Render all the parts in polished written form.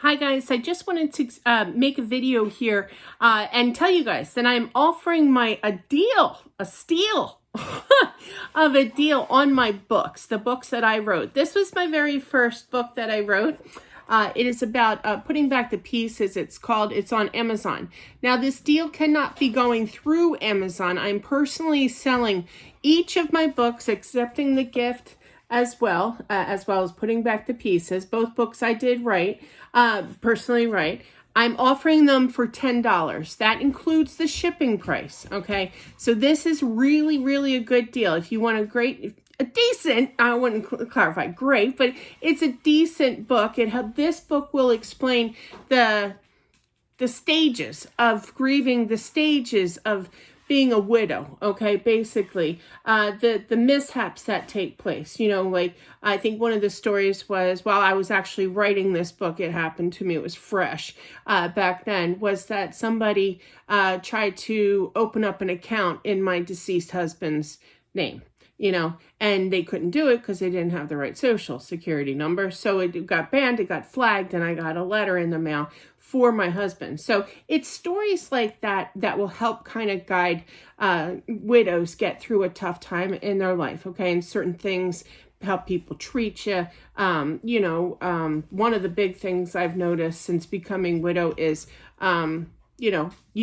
Hi guys, I just wanted to make a video here and tell you guys that I'm offering a steal of a deal on my books, the books that I wrote. This was my very first book that I wrote. It is about putting back the pieces. It's on Amazon. Now this deal cannot be going through Amazon. I'm personally selling each of my books, accepting the gift as well as putting back the pieces. Both books I did personally write. I'm offering them for $10. That includes the shipping price, okay? So this is really, really a good deal. If you want a decent, I wouldn't clarify great, but it's a decent book. This book will explain the stages of grieving, the stages of being a widow, okay, basically, the mishaps that take place, like I think one of the stories was, while I was actually writing this book, it happened to me, it was fresh back then, was that somebody tried to open up an account in my deceased husband's name, and they couldn't do it because they didn't have the right social security number. So it got banned, it got flagged, and I got a letter in the mail for my husband. So it's stories like that that will help kind of guide widows get through a tough time in their life, okay? And certain things help people treat you. One of the big things I've noticed since becoming widow is you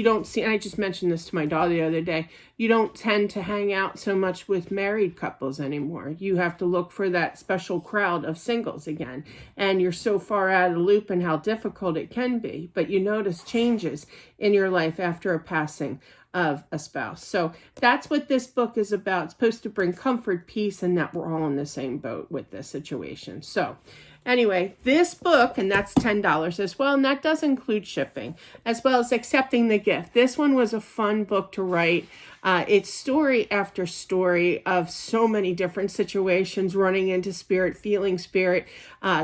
don't see, and I just mentioned this to my daughter the other day, you don't tend to hang out so much with married couples anymore. You have to look for that special crowd of singles again. And you're so far out of the loop and how difficult it can be. But you notice changes in your life after a passing of a spouse. So that's what this book is about. It's supposed to bring comfort, peace, and that we're all in the same boat with this situation. So anyway, this book, and that's $10 as well, and that does include shipping, as well as accepting the gift. This one was a fun book to write. It's story after story of so many different situations, running into spirit, feeling spirit,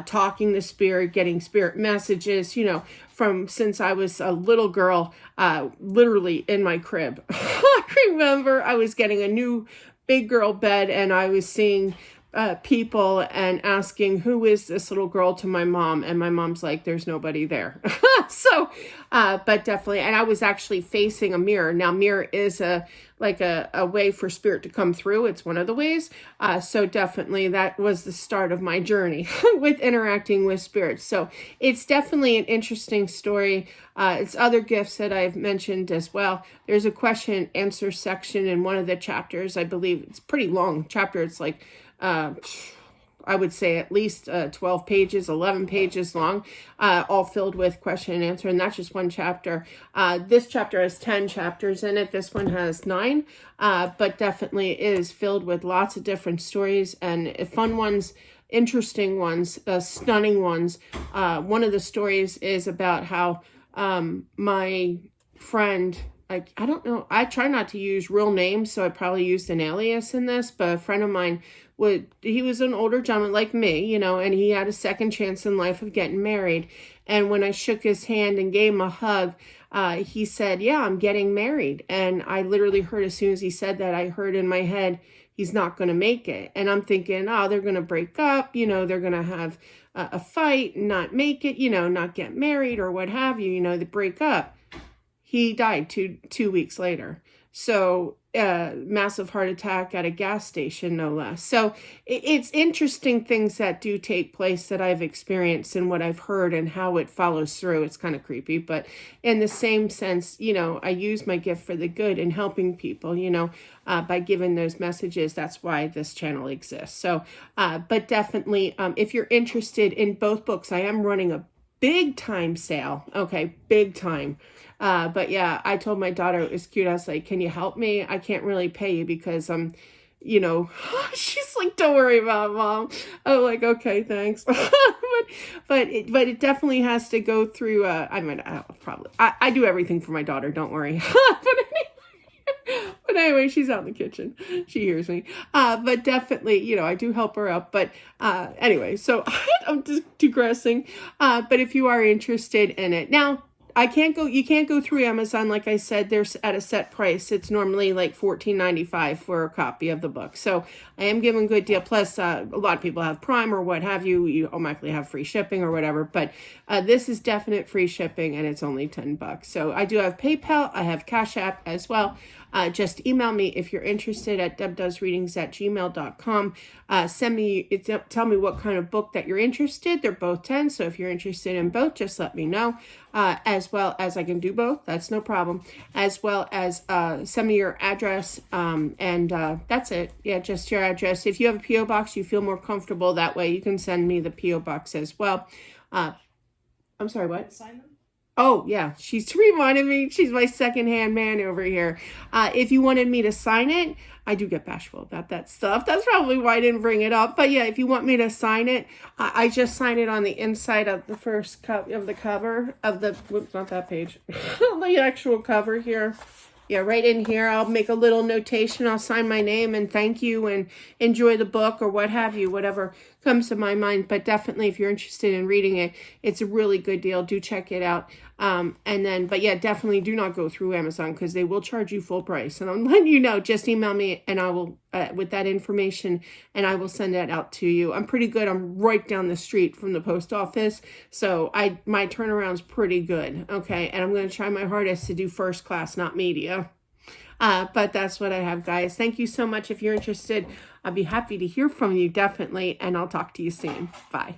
talking to spirit, getting spirit messages, from since I was a little girl, literally in my crib. I remember I was getting a new big girl bed and I was seeing people and asking, who is this little girl, to my mom, and my mom's like, there's nobody there. So but definitely, and I was actually facing a mirror. Now mirror is a way for spirit to come through. It's one of the ways. So definitely that was the start of my journey with interacting with spirits. So it's definitely an interesting story. It's other gifts that I've mentioned as well. There's a question and answer section in one of the chapters. I believe it's a pretty long chapter. It's like I would say at least 12 pages, 11 pages long, all filled with question and answer. And that's just one chapter. This chapter has 10 chapters in it. This one has 9, but definitely is filled with lots of different stories and fun ones, interesting ones, stunning ones. One of the stories is about how my friend, I don't know, I try not to use real names, so I probably used an alias in this, but a friend of mine he was an older gentleman like me, and he had a second chance in life of getting married. And when I shook his hand and gave him a hug, he said, yeah, I'm getting married. And I literally heard, as soon as he said that, I heard in my head, he's not going to make it. And I'm thinking, oh, they're going to break up, they're going to have a fight, not make it, not get married or what have you, they break up. He died two weeks later. So massive heart attack at a gas station, no less. So it's interesting things that do take place that I've experienced and what I've heard and how it follows through. It's kind of creepy, but in the same sense, I use my gift for the good and helping people, by giving those messages. That's why this channel exists. So, but definitely, if you're interested in both books, I am running a big time sale. Okay, big time. But yeah, I told my daughter, it was cute. I was like, can you help me? I can't really pay you because she's like, don't worry about it, Mom. I'm like, okay, thanks. but it definitely has to go through, I do everything for my daughter. Don't worry. But anyway, she's out in the kitchen. She hears me. But definitely, I do help her out. But anyway, so I'm just digressing. But if you are interested in it now, You can't go through Amazon. Like I said, they're at a set price. It's normally like $14.95 for a copy of the book. So I am giving a good deal. Plus, a lot of people have Prime or what have you. You automatically have free shipping or whatever. But this is definite free shipping, and it's only $10. So I do have PayPal. I have Cash App as well. Just email me if you're interested at debdoesreadings@gmail.com. Tell me what kind of book that you're interested. They're both 10, so if you're interested in both, just let me know. As well as I can do both, that's no problem. As well as send me your address, and that's it. Yeah, just your address. If you have a P.O. box, you feel more comfortable that way, you can send me the P.O. box as well. I'm sorry, what? Sign them? Oh, yeah. She's reminded me. She's my second-hand man over here. If you wanted me to sign it, I do get bashful about that stuff. That's probably why I didn't bring it up. But yeah, if you want me to sign it, I just sign it on the inside of the first of the cover of the, whoops, not that page, the actual cover here. Yeah, right in here, I'll make a little notation. I'll sign my name and thank you and enjoy the book or what have you, whatever comes to my mind. But definitely, if you're interested in reading it, it's a really good deal. Do check it out. But yeah, definitely do not go through Amazon because they will charge you full price. And I'm letting you know, just email me and I will, with that information, and I will send that out to you. I'm pretty good. I'm right down the street from the post office. So my turnaround's pretty good. Okay. And I'm going to try my hardest to do first class, not media. But that's what I have, guys. Thank you so much. If you're interested, I'll be happy to hear from you, definitely. And I'll talk to you soon. Bye.